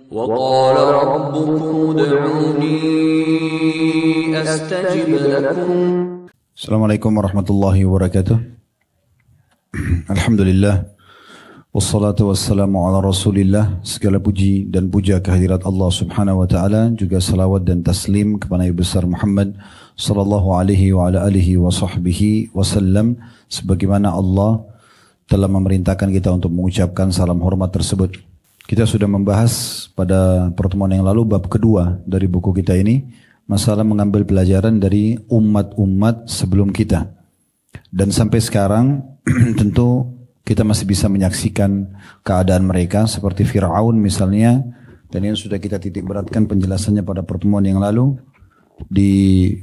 وقال ربكم ادعوني أستجب لكم. Assalamualaikum warahmatullahi wabarakatuh. Alhamdulillah. Wassalatu wassalamu ala rasulillah. Segala puji dan puja kehadirat Allah subhanahu wa ta'ala. Juga salawat dan taslim kepada Nabi besar Muhammad sallallahu alaihi wa ala alihi wa sahbihi wasallam. Sebagaimana Allah telah memerintahkan kita untuk mengucapkan salam hormat tersebut. Kita sudah membahas pada pertemuan yang lalu bab kedua dari buku kita ini. Masalah mengambil pelajaran dari umat-umat sebelum kita. Dan sampai sekarang tentu kita masih bisa menyaksikan keadaan mereka seperti Fir'aun misalnya. Dan yang sudah kita titik beratkan penjelasannya pada pertemuan yang lalu. Di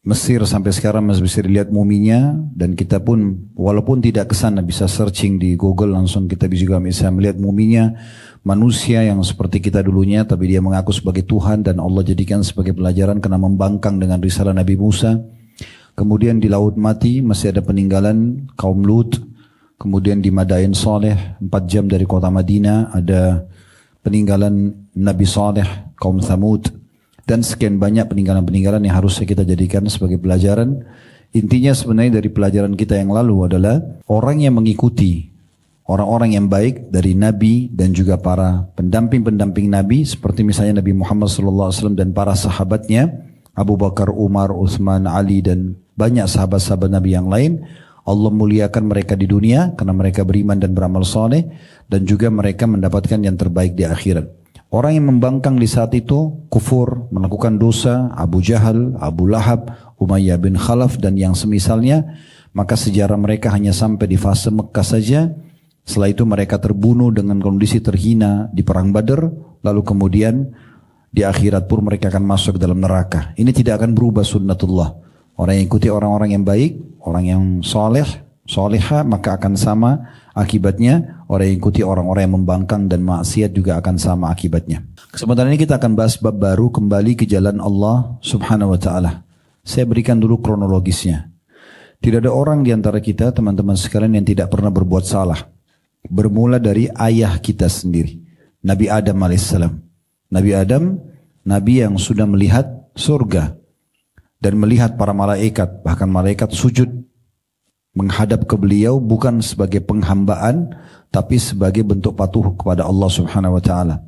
Mesir sampai sekarang masih bisa dilihat muminya. Dan kita pun walaupun tidak ke sana bisa searching di Google langsung kita juga bisa melihat muminya. Manusia yang seperti kita dulunya tapi dia mengaku sebagai Tuhan dan Allah jadikan sebagai pelajaran karena membangkang dengan risalah Nabi Musa. Kemudian di Laut Mati masih ada peninggalan kaum Lut. Kemudian di Madain Saleh 4 jam dari kota Madinah ada peninggalan Nabi Saleh kaum Thamud. Dan sekian banyak peninggalan-peninggalan yang harusnya kita jadikan sebagai pelajaran. Intinya sebenarnya dari pelajaran kita yang lalu adalah orang yang mengikuti orang-orang yang baik dari Nabi dan juga para pendamping-pendamping Nabi seperti misalnya Nabi Muhammad SAW dan para sahabatnya Abu Bakar, Umar, Uthman, Ali dan banyak sahabat-sahabat Nabi yang lain. Allah muliakan mereka di dunia karena mereka beriman dan beramal soleh dan juga mereka mendapatkan yang terbaik di akhirat. Orang yang membangkang di saat itu kufur, melakukan dosa, Abu Jahal, Abu Lahab, Umayyah bin Khalaf dan yang semisalnya, maka sejarah mereka hanya sampai di fase Mekah saja. Setelah itu mereka terbunuh dengan kondisi terhina di perang Badar, lalu kemudian di akhirat pun mereka akan masuk dalam neraka. Ini tidak akan berubah sunnatullah. Orang yang ikuti orang-orang yang baik, orang yang soleh, soleha, maka akan sama akibatnya. Orang yang ikuti orang-orang yang membangkang dan maksiat juga akan sama akibatnya. Kesempatan ini kita akan bahas bab baru kembali ke jalan Allah subhanahu wa ta'ala. Saya berikan dulu kronologisnya. Tidak ada orang di antara kita, teman-teman sekalian, yang tidak pernah berbuat salah. Bermula dari ayah kita sendiri, Nabi Adam alaihissalam. Nabi Adam, Nabi yang sudah melihat surga dan melihat para malaikat, bahkan malaikat sujud menghadap ke beliau bukan sebagai penghambaan, tapi sebagai bentuk patuh kepada Allah subhanahu wa ta'ala.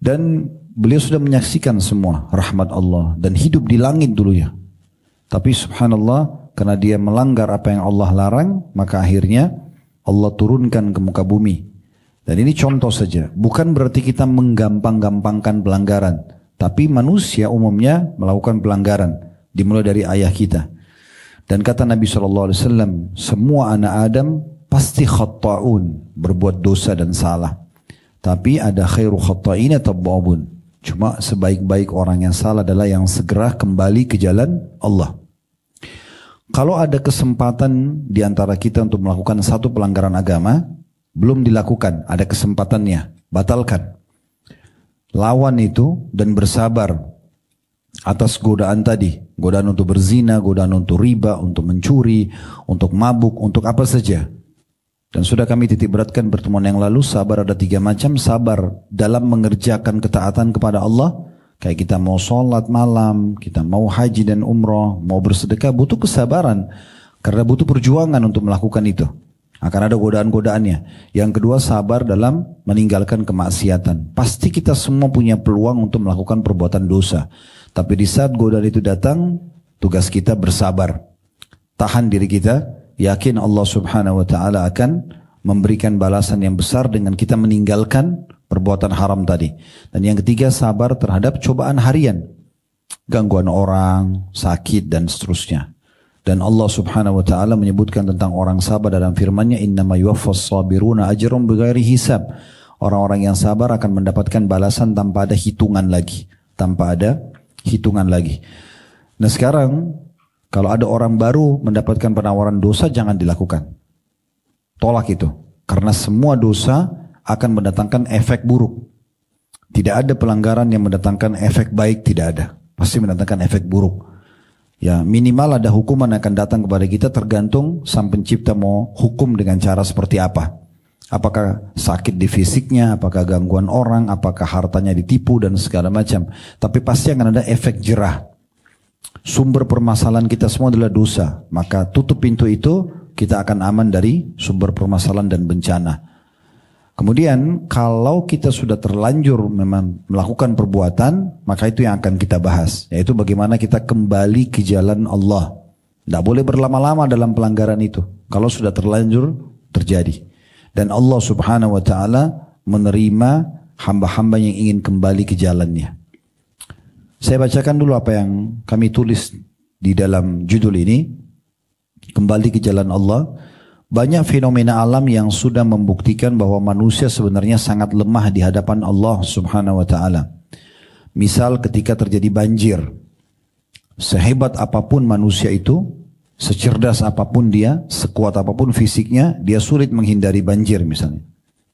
Dan beliau sudah menyaksikan semua rahmat Allah dan hidup di langit dulu ya. Tapi subhanallah, karena dia melanggar apa yang Allah larang, maka akhirnya Allah turunkan ke muka bumi. Dan ini contoh saja. Bukan berarti kita menggampang-gampangkan pelanggaran. Tapi manusia umumnya melakukan pelanggaran. Dimulai dari ayah kita. Dan kata Nabi SAW, semua anak Adam pasti khatta'un. Berbuat dosa dan salah. Tapi ada khairu khatta'ina tabba'un. Cuma sebaik-baik orang yang salah adalah yang segera kembali ke jalan Allah. Kalau ada kesempatan di antara kita untuk melakukan satu pelanggaran agama, belum dilakukan, ada kesempatannya, batalkan. Lawan itu dan bersabar atas godaan tadi. Godaan untuk berzina, godaan untuk riba, untuk mencuri, untuk mabuk, untuk apa saja. Dan sudah kami titik beratkan pertemuan yang lalu, sabar ada 3 macam. Sabar dalam mengerjakan ketaatan kepada Allah. Kayak kita mau sholat malam, kita mau haji dan umrah, mau bersedekah, butuh kesabaran. Karena butuh perjuangan untuk melakukan itu. Akan ada godaan-godaannya. Yang kedua, sabar dalam meninggalkan kemaksiatan. Pasti kita semua punya peluang untuk melakukan perbuatan dosa. Tapi di saat godaan itu datang, tugas kita bersabar. Tahan diri kita, yakin Allah subhanahu wa ta'ala akan memberikan balasan yang besar dengan kita meninggalkan perbuatan haram tadi. Dan yang ketiga, sabar terhadap cobaan harian. Gangguan orang, sakit dan seterusnya. Dan Allah subhanahu wa ta'ala menyebutkan tentang orang sabar dalam firman-Nya, innama yuwaffas sabiruna ajrum bighairi hisab. Orang-orang yang sabar akan mendapatkan balasan tanpa ada hitungan lagi. Tanpa ada hitungan lagi. Nah sekarang, kalau ada orang baru mendapatkan penawaran dosa, jangan dilakukan. Tolak itu. Karena semua dosa akan mendatangkan efek buruk. Tidak ada pelanggaran yang mendatangkan efek baik, tidak ada. Pasti mendatangkan efek buruk. Ya minimal ada hukuman yang akan datang kepada kita tergantung sang pencipta mau hukum dengan cara seperti apa. Apakah sakit di fisiknya, apakah gangguan orang, apakah hartanya ditipu dan segala macam. Tapi pasti akan ada efek jerah. Sumber permasalahan kita semua adalah dosa. Maka tutup pintu itu, kita akan aman dari sumber permasalahan dan bencana. Kemudian kalau kita sudah terlanjur memang melakukan perbuatan, maka itu yang akan kita bahas. Yaitu bagaimana kita kembali ke jalan Allah. Tidak boleh berlama-lama dalam pelanggaran itu. Kalau sudah terlanjur terjadi. Dan Allah subhanahu wa ta'ala menerima hamba-hamba yang ingin kembali ke jalannya. Saya bacakan dulu apa yang kami tulis di dalam judul ini. Kembali ke jalan Allah. Banyak fenomena alam yang sudah membuktikan bahwa manusia sebenarnya sangat lemah di hadapan Allah subhanahu wa ta'ala. Misal ketika terjadi banjir. Sehebat apapun manusia itu, secerdas apapun dia, sekuat apapun fisiknya, dia sulit menghindari banjir misalnya.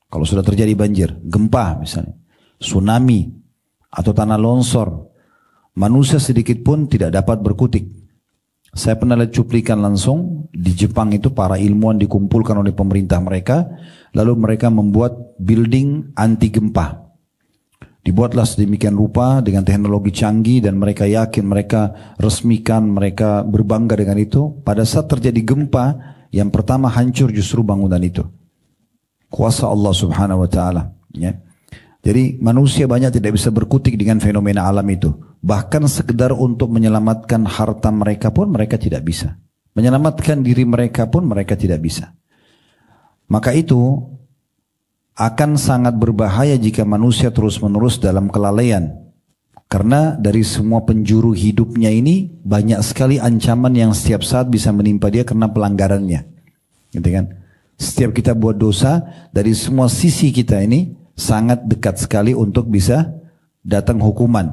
Kalau sudah terjadi banjir, gempa misalnya, tsunami, atau tanah longsor, manusia sedikit pun tidak dapat berkutik. Saya pernah lihat cuplikan langsung, di Jepang itu para ilmuwan dikumpulkan oleh pemerintah mereka, lalu mereka membuat building anti gempa. Dibuatlah sedemikian rupa dengan teknologi canggih dan mereka yakin, mereka resmikan, mereka berbangga dengan itu. Pada saat terjadi gempa, yang pertama hancur justru bangunan itu. Kuasa Allah subhanahu wa ta'ala. Ya. Jadi manusia banyak tidak bisa berkutik dengan fenomena alam itu. Bahkan sekedar untuk menyelamatkan harta mereka pun mereka tidak bisa. Menyelamatkan diri mereka pun mereka tidak bisa. Maka itu akan sangat berbahaya jika manusia terus-menerus dalam kelalaian. Karena dari semua penjuru hidupnya ini banyak sekali ancaman yang setiap saat bisa menimpa dia karena pelanggarannya. Gitu kan? Setiap kita buat dosa, dari semua sisi kita ini sangat dekat sekali untuk bisa datang hukuman.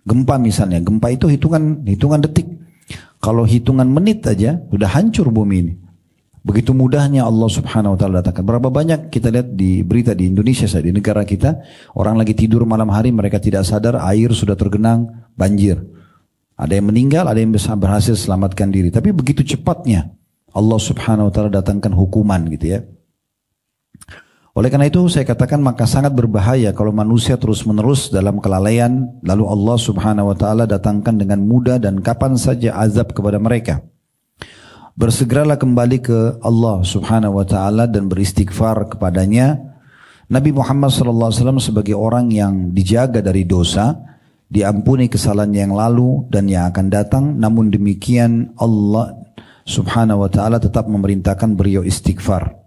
Gempa misalnya, gempa itu hitungan detik. Kalau hitungan menit aja sudah hancur bumi ini. Begitu mudahnya Allah subhanahu wa ta'ala datangkan. Berapa banyak kita lihat di berita di Indonesia, di negara kita, orang lagi tidur malam hari, mereka tidak sadar air sudah tergenang banjir. Ada yang meninggal, ada yang berhasil selamatkan diri. Tapi begitu cepatnya Allah subhanahu wa ta'ala datangkan hukuman gitu ya. Oleh karena itu saya katakan maka sangat berbahaya kalau manusia terus-menerus dalam kelalaian, lalu Allah subhanahu wa ta'ala datangkan dengan mudah dan kapan saja azab kepada mereka. Bersegeralah kembali ke Allah subhanahu wa ta'ala dan beristighfar kepadanya. Nabi Muhammad SAW sebagai orang yang dijaga dari dosa, diampuni kesalahan yang lalu dan yang akan datang. Namun demikian Allah subhanahu wa ta'ala tetap memerintahkan beliau istighfar.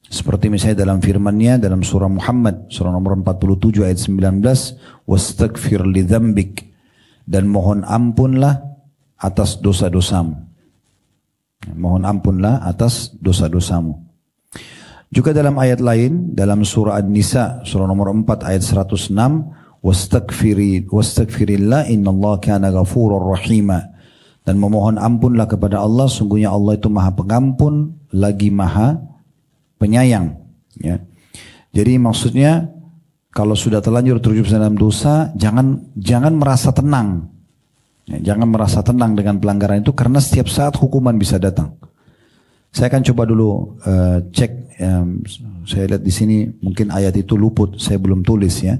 Seperti misalnya dalam firman-Nya dalam surah Muhammad, surah nomor 47 ayat 19, wastaghfir li dzambik, dan mohon ampunlah atas dosa-dosamu. Mohon ampunlah atas dosa-dosamu. Juga dalam ayat lain, dalam surah An-Nisa, surah nomor 4 ayat 106, wastaghfirillah innallaha kana ghafurur rahima. Dan memohon ampunlah kepada Allah, sungguhnya Allah itu maha pengampun, lagi maha penyayang. Ya. Jadi maksudnya, kalau sudah terlanjur terjebak dalam dosa, jangan merasa tenang. Ya, jangan merasa tenang dengan pelanggaran itu karena setiap saat hukuman bisa datang. Saya akan coba dulu cek. Saya lihat di sini mungkin ayat itu luput, saya belum tulis ya.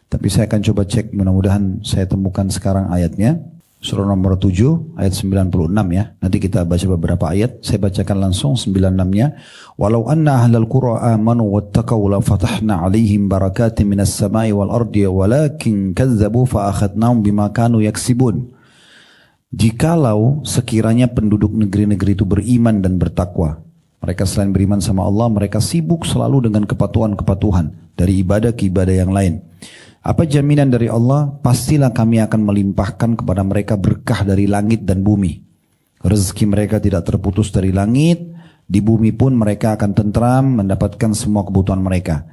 Tapi saya akan coba cek, mudah-mudahan saya temukan sekarang ayatnya. Surah nomor 7 ayat 96 ya. Nanti kita baca beberapa ayat. Saya bacakan langsung 96-nya. Walau anna ahlal qura amanu wattaqaw la fatahna alaihim barakatin minas samai wal ardi walakin kazzabu fa akhadnahum bima kanu yaksibun. Jikalau sekiranya penduduk negeri-negeri itu beriman dan bertakwa, mereka selain beriman sama Allah, mereka sibuk selalu dengan kepatuhan-kepatuhan dari ibadah ke ibadah yang lain. Apa jaminan dari Allah? Pastilah kami akan melimpahkan kepada mereka berkah dari langit dan bumi. Rezeki mereka tidak terputus dari langit, di bumi pun mereka akan tentram mendapatkan semua kebutuhan mereka.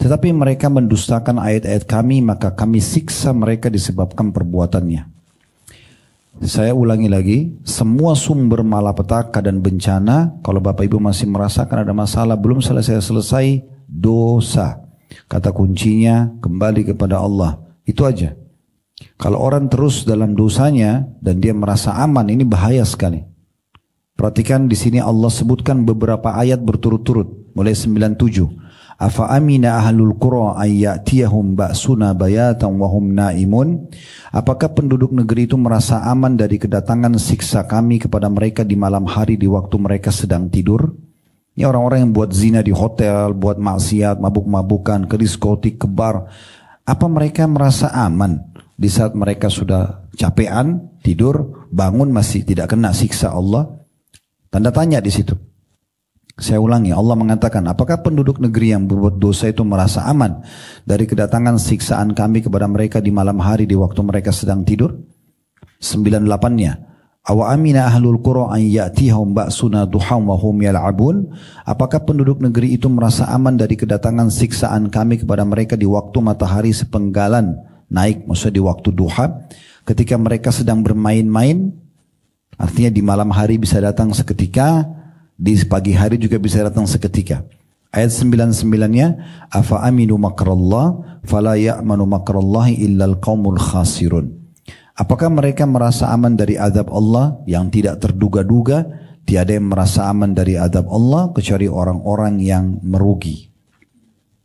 Tetapi mereka mendustakan ayat-ayat kami, maka kami siksa mereka disebabkan perbuatannya. Saya ulangi lagi, semua sumber malapetaka dan bencana, kalau Bapak Ibu masih merasakan ada masalah, belum selesai, dosa. Kata kuncinya, kembali kepada Allah. Itu aja. Kalau orang terus dalam dosanya, dan dia merasa aman, ini bahaya sekali. Perhatikan di sini Allah sebutkan beberapa ayat berturut-turut, mulai 97. Afa amina ahlul qura ay ya'tiyahum ba'suna bayatan wa hum naimun? Apakah penduduk negeri itu merasa aman dari kedatangan siksa kami kepada mereka di malam hari di waktu mereka sedang tidur? Ini orang-orang yang buat zina di hotel, buat maksiat, mabuk-mabukan, ke diskotik, ke bar. Apa mereka merasa aman di saat mereka sudah capean, tidur, bangun masih tidak kena siksa Allah? Tanda tanya di situ. Saya ulangi, Allah mengatakan, apakah penduduk negeri yang berbuat dosa itu merasa aman dari kedatangan siksaan kami kepada mereka di malam hari di waktu mereka sedang tidur? 98-nya. Awa amina ahlul qura an ya'tihum ba'suna duhan wa hum yal'abun? Apakah penduduk negeri itu merasa aman dari kedatangan siksaan kami kepada mereka di waktu matahari sepenggalan naik, maksudnya di waktu duha, ketika mereka sedang bermain-main? Artinya di malam hari bisa datang seketika, di pagi hari juga bisa datang seketika. Ayat 99-nya, afa aminu makrallah fala ya'manu makrallahi illal qaumul khasirun. Apakah mereka merasa aman dari azab Allah yang tidak terduga-duga? Tiada yang merasa aman dari azab Allah kecuali orang-orang yang merugi.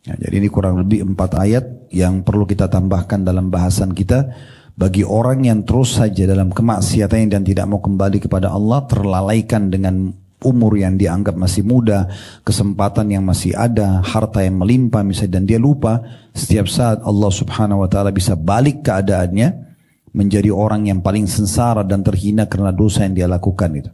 Ya, jadi ini kurang lebih 4 ayat yang perlu kita tambahkan dalam bahasan kita. Bagi orang yang terus saja dalam kemaksiatan dan tidak mau kembali kepada Allah, terlalaikan dengan umur yang dianggap masih muda, kesempatan yang masih ada, harta yang melimpah misalnya, dan dia lupa setiap saat Allah subhanahu wa ta'ala bisa balik keadaannya menjadi orang yang paling sengsara dan terhina karena dosa yang dia lakukan itu.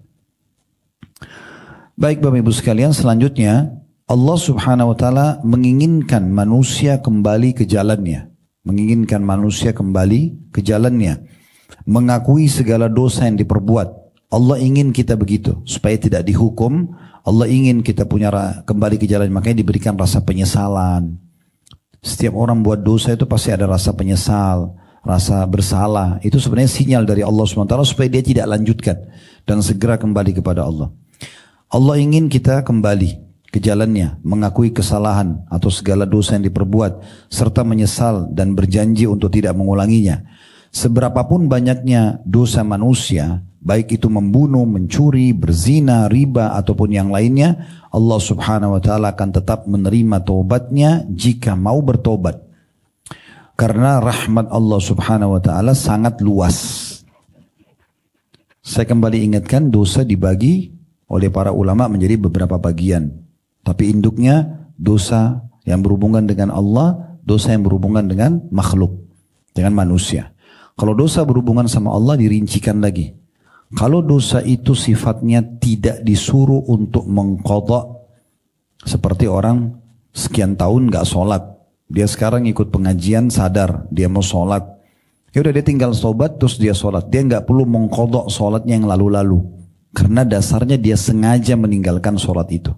Baik Bapak Ibu sekalian, selanjutnya Allah subhanahu wa ta'ala menginginkan manusia kembali ke jalannya. Menginginkan manusia kembali ke jalannya. Mengakui segala dosa yang diperbuat. Allah ingin kita begitu, supaya tidak dihukum. Allah ingin kita kembali ke jalan, makanya diberikan rasa penyesalan. Setiap orang buat dosa itu pasti ada rasa penyesal, rasa bersalah. Itu sebenarnya sinyal dari Allah SWT supaya dia tidak lanjutkan dan segera kembali kepada Allah. Allah ingin kita kembali ke jalannya, mengakui kesalahan atau segala dosa yang diperbuat, serta menyesal dan berjanji untuk tidak mengulanginya. Seberapapun banyaknya dosa manusia, baik itu membunuh, mencuri, berzina, riba ataupun yang lainnya, Allah subhanahu wa ta'ala akan tetap menerima taubatnya jika mau bertobat. Karena rahmat Allah subhanahu wa ta'ala sangat luas. Saya kembali ingatkan, dosa dibagi oleh para ulama menjadi beberapa bagian. Tapi induknya dosa yang berhubungan dengan Allah, dosa yang berhubungan dengan makhluk, dengan manusia. Kalau dosa berhubungan sama Allah dirincikan lagi. Kalau dosa itu sifatnya tidak disuruh untuk mengqadha, seperti orang sekian tahun gak sholat, dia sekarang ikut pengajian sadar dia mau sholat, ya udah dia tinggal tobat terus dia sholat, dia gak perlu mengqadha sholatnya yang lalu-lalu, karena dasarnya dia sengaja meninggalkan sholat itu.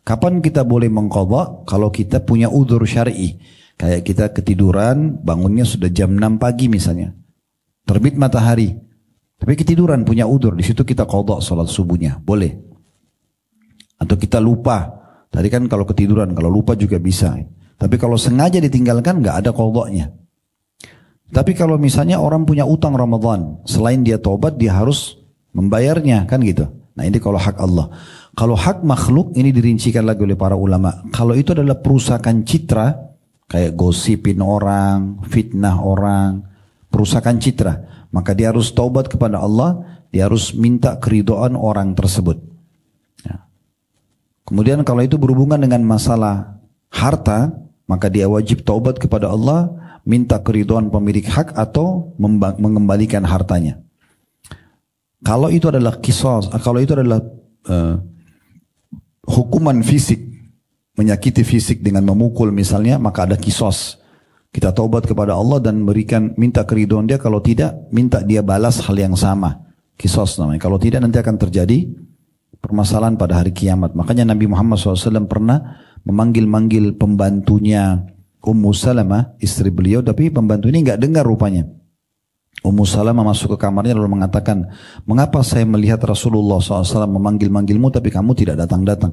Kapan kita boleh mengqadha? Kalau kita punya udzur syar'i, kayak kita ketiduran, bangunnya sudah jam 6 pagi misalnya, terbit matahari, tapi ketiduran punya udzur, di situ kita qadha salat subuhnya, boleh. Atau kita lupa, tadi kan kalau ketiduran, kalau lupa juga bisa. Tapi kalau sengaja ditinggalkan nggak ada qadhanya. Tapi kalau misalnya orang punya utang Ramadan, selain dia tobat dia harus membayarnya, kan gitu. Nah ini kalau hak Allah. Kalau hak makhluk ini dirincikan lagi oleh para ulama. Kalau itu adalah perusakan citra, kayak gosipin orang, fitnah orang, perusakan citra, maka dia harus taubat kepada Allah, dia harus minta keridhaan orang tersebut. Ya. Kemudian kalau itu berhubungan dengan masalah harta, maka dia wajib taubat kepada Allah, minta keridhaan pemilik hak atau mengembalikan hartanya. Kalau itu adalah qisas, kalau itu adalah hukuman fisik, menyakiti fisik dengan memukul misalnya, maka ada qisas. Kita taubat kepada Allah dan minta keridhaan dia. Kalau tidak, minta dia balas hal yang sama. Qisas namanya. Kalau tidak, nanti akan terjadi permasalahan pada hari kiamat. Makanya Nabi Muhammad SAW pernah memanggil-manggil pembantunya Ummu Salamah, istri beliau, tapi pembantu ini nggak dengar rupanya. Ummu Salamah masuk ke kamarnya lalu mengatakan, mengapa saya melihat Rasulullah SAW memanggil-manggilmu tapi kamu tidak datang-datang?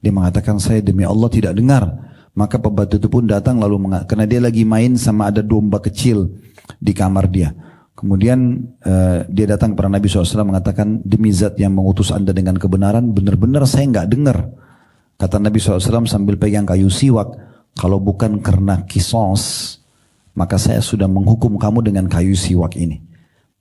Dia mengatakan, saya demi Allah tidak dengar. Maka pembantu itu pun datang lalu karena dia lagi main sama ada domba kecil di kamar dia. Kemudian dia datang kepada Nabi SAW mengatakan, demi zat yang mengutus anda dengan kebenaran, benar-benar saya nggak dengar. Kata Nabi SAW sambil pegang kayu siwak, kalau bukan karena kisos, maka saya sudah menghukum kamu dengan kayu siwak ini.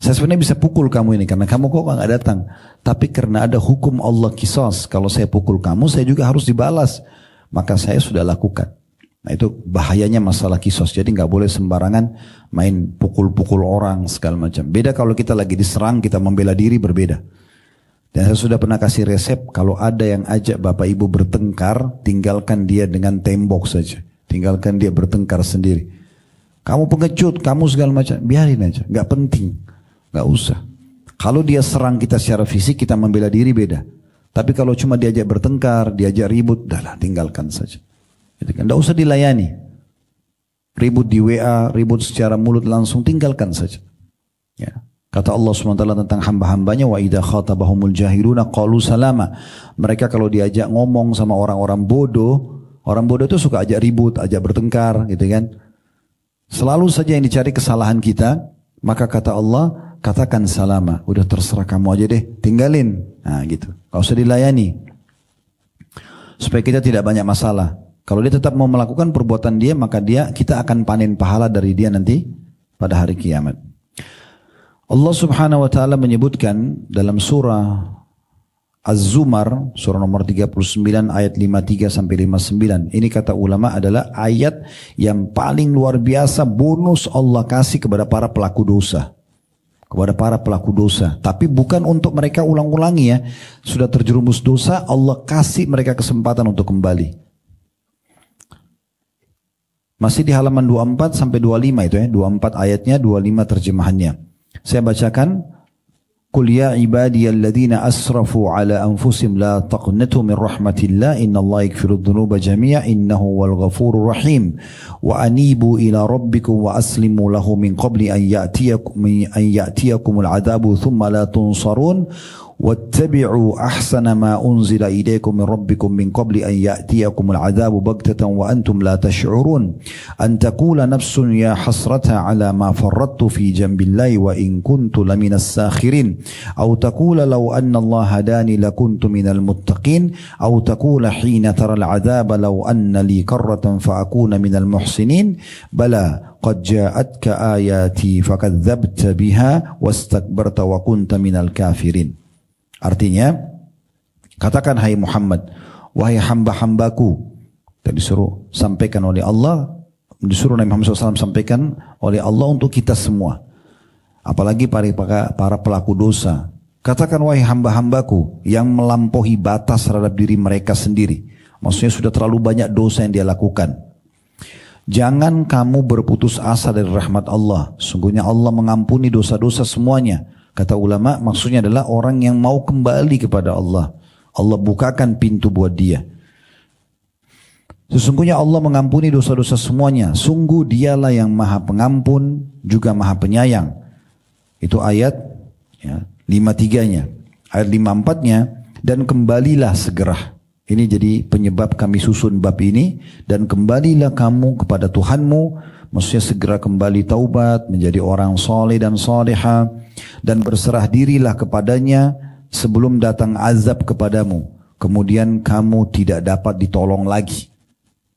Saya sebenarnya bisa pukul kamu ini karena kamu kok nggak datang. Tapi karena ada hukum Allah kisos, kalau saya pukul kamu, saya juga harus dibalas. Maka saya sudah lakukan. Nah itu bahayanya masalah kisos. Jadi nggak boleh sembarangan main pukul-pukul orang segala macam. Beda kalau kita lagi diserang, kita membela diri, berbeda. Dan saya sudah pernah kasih resep, kalau ada yang ajak bapak ibu bertengkar, tinggalkan dia dengan tembok saja. Tinggalkan dia bertengkar sendiri. Kamu pengecut, kamu segala macam, biarin aja, nggak penting. Gak usah. Kalau dia serang kita secara fisik, kita membela diri, beda. Tapi kalau cuma diajak bertengkar, diajak ribut, dah tinggalkan saja. Gak usah dilayani. Ribut di WA, ribut secara mulut langsung, tinggalkan saja. Ya. Kata Allah SWT tentang hamba-hambanya, wa idha khatabahumul jahiluna qalu salama. Mereka kalau diajak ngomong sama orang-orang bodoh itu suka ajak ribut, ajak bertengkar, gitu kan. Selalu saja yang dicari kesalahan kita, maka kata Allah, katakan salama, udah terserah kamu aja deh, tinggalin. Nah gitu, gak usah dilayani. Supaya kita tidak banyak masalah. Kalau dia tetap mau melakukan perbuatan dia, maka kita akan panen pahala dari dia nanti pada hari kiamat. Allah Subhanahu wa taala menyebutkan dalam surah Az-Zumar, surah nomor 39 ayat 53 sampai 59. Ini kata ulama adalah ayat yang paling luar biasa bonus Allah kasih kepada para pelaku dosa. Kepada para pelaku dosa. Tapi bukan untuk mereka ulang-ulangi ya. Sudah terjerumus dosa, Allah kasih mereka kesempatan untuk kembali. Masih di halaman 24 sampai 25 itu ya. 24 ayatnya, 25 terjemahannya. Saya bacakan. Qul ya ibadiyalladzina asrafu ala anfusihim la taqnatu min rahmatillah innallaha yaghfiru dhunuba jami'a innahu wal ghafurur rahim wa anibu ila rabbikum wa aslimu lahu min qabli an ya'tiyakumul adabu thumma la tunsarun wattabi'u ahsana ma unzila ilaykum min rabbikum min qabli an ya'tiyakumul adabu baghtatan wa antum la tash'urun an taqula nafsun ya hasrata ala ma farrattu fi jambillahi wa in kuntu laminas sakhirin أو تقول لو أن الله هداني لكنت من المتقين أو تقول حين ترى العذاب لو أن لي كرة فأكون من المحسنين بلى قد جاءتك آياتي فكذبت بها واستكبرت وكنت من الكافرين. Artinya, katakan hai Muhammad, wahai hamba-hambaku, dan disuruh sampaikan oleh Allah, disuruh Nabi Muhammad SAW sampaikan oleh Allah untuk kita semua. Apalagi para pelaku dosa. Katakan wahai hamba-hambaku yang melampaui batas terhadap diri mereka sendiri. Maksudnya sudah terlalu banyak dosa yang dia lakukan. Jangan kamu berputus asa dari rahmat Allah. Sungguhnya Allah mengampuni dosa-dosa semuanya. Kata ulama maksudnya adalah orang yang mau kembali kepada Allah. Allah bukakan pintu buat dia. Sesungguhnya Allah mengampuni dosa-dosa semuanya. Sungguh dialah yang maha pengampun juga maha penyayang. Itu ayat ya, 53-nya. Ayat 54-nya, dan kembalilah segera. Ini jadi penyebab kami susun bab ini. Dan kembalilah kamu kepada Tuhanmu. Maksudnya segera kembali taubat, menjadi orang soleh dan soleha. Dan berserah dirilah kepadanya sebelum datang azab kepadamu. Kemudian kamu tidak dapat ditolong lagi.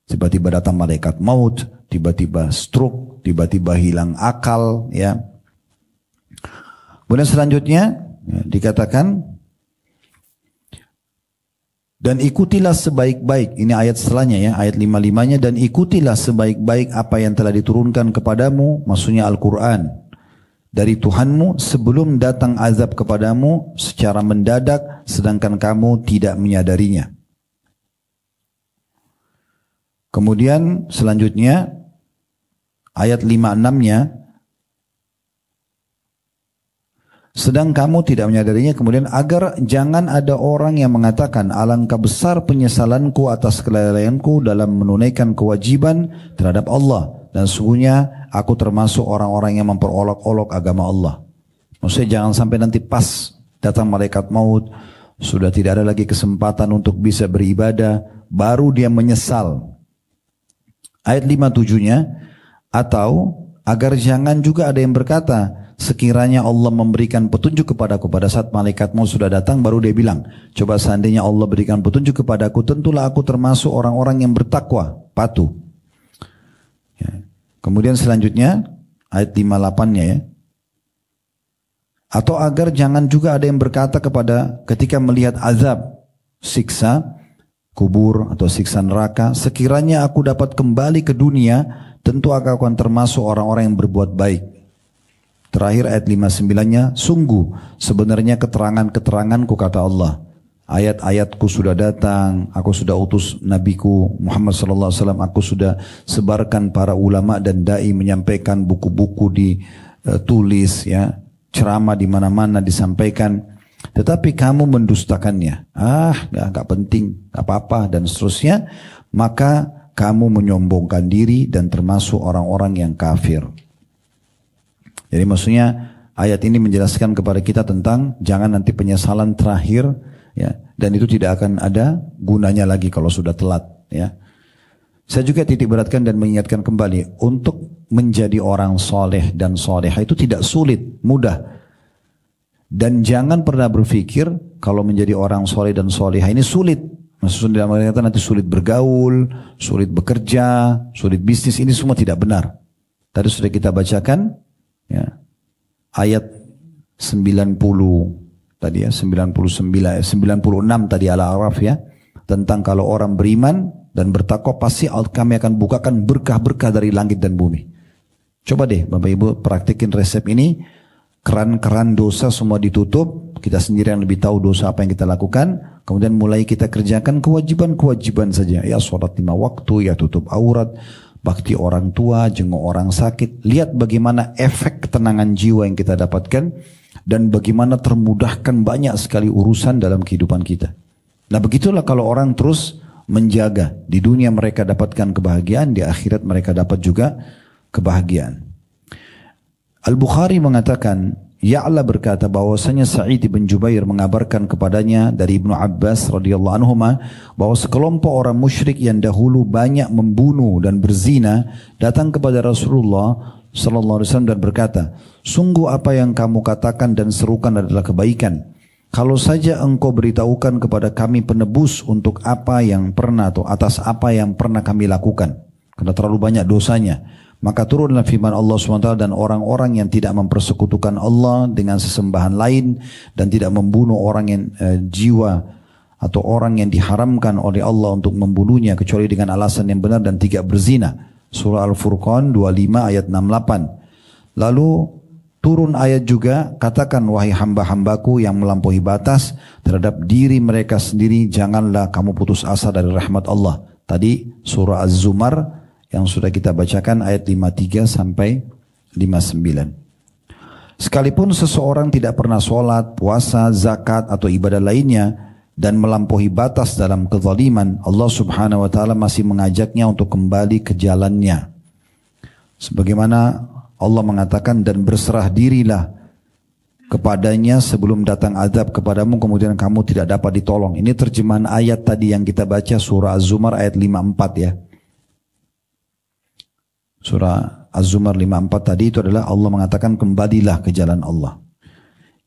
Tiba-tiba datang malaikat maut, tiba-tiba stroke, tiba-tiba hilang akal, ya. Kemudian selanjutnya dikatakan, dan ikutilah sebaik-baik, ini ayat setelahnya ya, ayat 55-nya, dan ikutilah sebaik-baik apa yang telah diturunkan kepadamu, maksudnya Al-Quran, dari Tuhanmu sebelum datang azab kepadamu secara mendadak sedangkan kamu tidak menyadarinya. Kemudian selanjutnya ayat 56-nya, sedang kamu tidak menyadarinya, kemudian agar jangan ada orang yang mengatakan alangkah besar penyesalanku atas kelalaianku dalam menunaikan kewajiban terhadap Allah, dan sesungguhnya aku termasuk orang-orang yang memperolok-olok agama Allah. Maksudnya jangan sampai nanti pas datang malaikat maut sudah tidak ada lagi kesempatan untuk bisa beribadah, baru dia menyesal. Ayat 57-nya, atau agar jangan juga ada yang berkata sekiranya Allah memberikan petunjuk kepadaku pada saat malaikat maut sudah datang, baru dia bilang, coba seandainya Allah berikan petunjuk kepadaku, tentulah aku termasuk orang-orang yang bertakwa, patuh. Ya. Kemudian selanjutnya ayat 58-nya ya. Atau agar jangan juga ada yang berkata ketika melihat azab, siksa kubur atau siksa neraka, sekiranya aku dapat kembali ke dunia, tentu aku akan termasuk orang-orang yang berbuat baik. Terakhir ayat 59-nya, sungguh sebenarnya keterangan-keteranganku kata Allah. Ayat-ayatku sudah datang, aku sudah utus nabiku Muhammad sallallahu alaihi wasallam, aku sudah sebarkan para ulama dan dai menyampaikan, buku-buku ditulis ya, ceramah di mana-mana disampaikan. Tetapi kamu mendustakannya. Gak penting, gak apa-apa dan seterusnya. Maka kamu menyombongkan diri dan termasuk orang-orang yang kafir. Jadi maksudnya ayat ini menjelaskan kepada kita tentang jangan nanti penyesalan terakhir ya, dan itu tidak akan ada gunanya lagi kalau sudah telat ya. Saya juga titik beratkan dan mengingatkan kembali untuk menjadi orang soleh dan solehah itu tidak sulit, mudah. Dan jangan pernah berpikir kalau menjadi orang soleh dan solehah ini sulit. Maksudnya dalam arti nanti sulit bergaul, sulit bekerja, sulit bisnis, ini semua tidak benar. Tadi sudah kita bacakan ya, ayat 90 tadi ya, 96 tadi Al-A'raf ya, tentang kalau orang beriman dan bertakwa pasti kami akan bukakan berkah-berkah dari langit dan bumi. Coba deh Bapak Ibu praktikin resep ini. Keran-keran dosa semua ditutup, kita sendiri yang lebih tahu dosa apa yang kita lakukan, kemudian mulai kita kerjakan kewajiban-kewajiban saja, ya sholat 5 waktu, ya tutup aurat, bakti orang tua, jenguk orang sakit. Lihat bagaimana efek ketenangan jiwa yang kita dapatkan dan bagaimana termudahkan banyak sekali urusan dalam kehidupan kita. Nah begitulah kalau orang terus menjaga, di dunia mereka dapatkan kebahagiaan, di akhirat mereka dapat juga kebahagiaan. Al-Bukhari mengatakan, Ya'la berkata bahwasanya Sa'id bin Jubair mengabarkan kepadanya dari Ibnu Abbas radhiyallahu anhuma bahwa sekelompok orang musyrik yang dahulu banyak membunuh dan berzina datang kepada Rasulullah sallallahu alaihi wasallam dan berkata, sungguh apa yang kamu katakan dan serukan adalah kebaikan. Kalau saja engkau beritahukan kepada kami penebus untuk apa yang pernah atau atas apa yang pernah kami lakukan, karena terlalu banyak dosanya. Maka turunlah firman Allah SWT, dan orang-orang yang tidak mempersekutukan Allah dengan sesembahan lain dan tidak membunuh orang yang jiwa atau orang yang diharamkan oleh Allah untuk membunuhnya kecuali dengan alasan yang benar dan tidak berzina. Surah Al-Furqan 25 ayat 68. Lalu turun ayat juga, katakan wahai hamba-hambaku yang melampaui batas terhadap diri mereka sendiri, janganlah kamu putus asa dari rahmat Allah. Tadi surah Az-Zumar yang sudah kita bacakan ayat 53 sampai 59. Sekalipun seseorang tidak pernah sholat, puasa, zakat atau ibadah lainnya dan melampaui batas dalam kezaliman, Allah Subhanahu wa taala masih mengajaknya untuk kembali ke jalannya. Sebagaimana Allah mengatakan, dan berserah dirilah kepadanya sebelum datang azab kepadamu kemudian kamu tidak dapat ditolong. Ini terjemahan ayat tadi yang kita baca surah Az-Zumar ayat 54 ya. Surah Az-Zumar 54 tadi itu adalah Allah mengatakan kembalilah ke jalan Allah.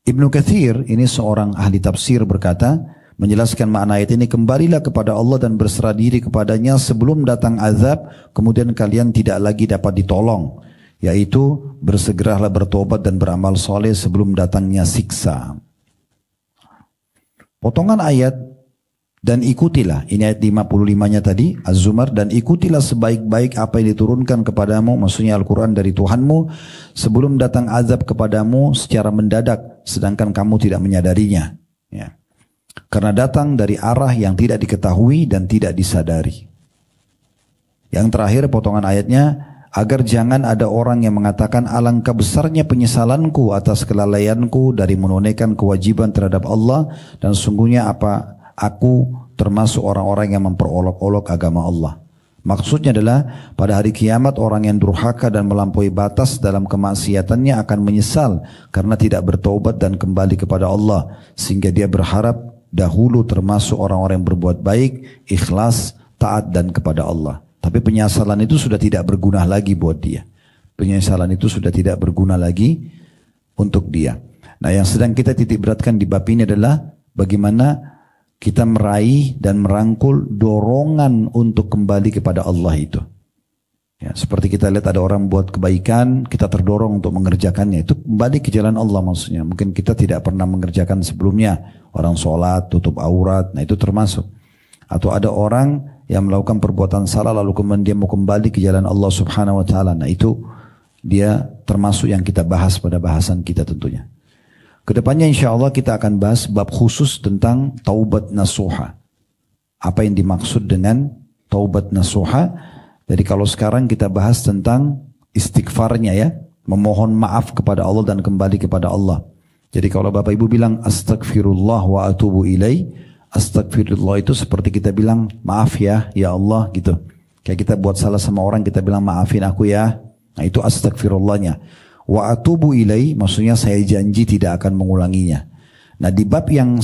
Ibnu Katsir ini seorang ahli tafsir berkata, menjelaskan makna ayat ini, kembalilah kepada Allah dan berserah diri kepadanya sebelum datang azab kemudian kalian tidak lagi dapat ditolong, yaitu bersegeralah bertobat dan beramal soleh sebelum datangnya siksa. Potongan ayat, dan ikutilah, ini ayat 55-nya tadi, Az-Zumar, dan ikutilah sebaik-baik apa yang diturunkan kepadamu, maksudnya Al-Quran dari Tuhanmu, sebelum datang azab kepadamu secara mendadak, sedangkan kamu tidak menyadarinya. Ya. Karena datang dari arah yang tidak diketahui dan tidak disadari. Yang terakhir potongan ayatnya, agar jangan ada orang yang mengatakan alangkah besarnya penyesalanku atas kelalaianku dari menunaikan kewajiban terhadap Allah, dan sungguhnya aku termasuk orang-orang yang memperolok-olok agama Allah. Maksudnya adalah pada hari kiamat orang yang durhaka dan melampaui batas dalam kemaksiatannya akan menyesal karena tidak bertaubat dan kembali kepada Allah, sehingga dia berharap dahulu termasuk orang-orang yang berbuat baik, ikhlas, taat dan kepada Allah. Tapi penyesalan itu sudah tidak berguna lagi buat dia. Penyesalan itu sudah tidak berguna lagi untuk dia. Nah, yang sedang kita titik beratkan di bab ini adalah bagaimana kita meraih dan merangkul dorongan untuk kembali kepada Allah itu. Ya, seperti kita lihat ada orang buat kebaikan, kita terdorong untuk mengerjakannya. Itu kembali ke jalan Allah maksudnya. Mungkin kita tidak pernah mengerjakan sebelumnya. Orang sholat, tutup aurat, nah itu termasuk. Atau ada orang yang melakukan perbuatan salah lalu kemudian dia mau kembali ke jalan Allah Subhanahu wa taala. Nah itu dia termasuk yang kita bahas pada bahasan kita tentunya. Kedepannya insya Allah kita akan bahas bab khusus tentang taubat nasuha. Apa yang dimaksud dengan taubat nasuha? Jadi kalau sekarang kita bahas tentang istighfarnya ya, memohon maaf kepada Allah dan kembali kepada Allah. Jadi kalau Bapak Ibu bilang astagfirullah wa atubu ilai, astagfirullah itu seperti kita bilang maaf ya Allah gitu. Kayak kita buat salah sama orang kita bilang maafin aku ya. Nah itu astagfirullahnya. Wa atubu ilai maksudnya saya janji tidak akan mengulanginya. Nah di bab yang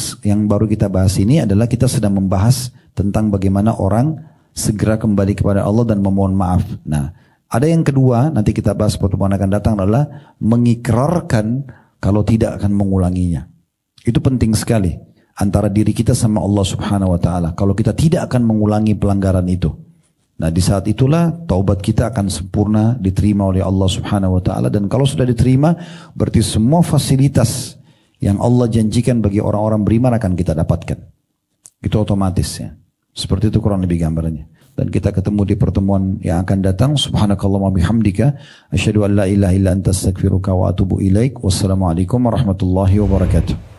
baru kita bahas ini adalah kita sedang membahas tentang bagaimana orang segera kembali kepada Allah dan memohon maaf. Nah, ada yang kedua, nanti kita bahas pertemuan akan datang adalah mengikrarkan kalau tidak akan mengulanginya. Itu penting sekali antara diri kita sama Allah Subhanahu wa taala. Kalau kita tidak akan mengulangi pelanggaran itu. Nah, di saat itulah taubat kita akan sempurna diterima oleh Allah Subhanahu wa taala dan kalau sudah diterima berarti semua fasilitas yang Allah janjikan bagi orang-orang beriman akan kita dapatkan. Itu otomatis ya. Seperti itu kurang lebih gambarannya. Dan kita ketemu di pertemuan yang akan datang. Subhanakallahumma bihamdika asyhadu an la ilaha illa anta astaghfiruka wa atubu ilaik. Wassalamualaikum warahmatullahi wabarakatuh.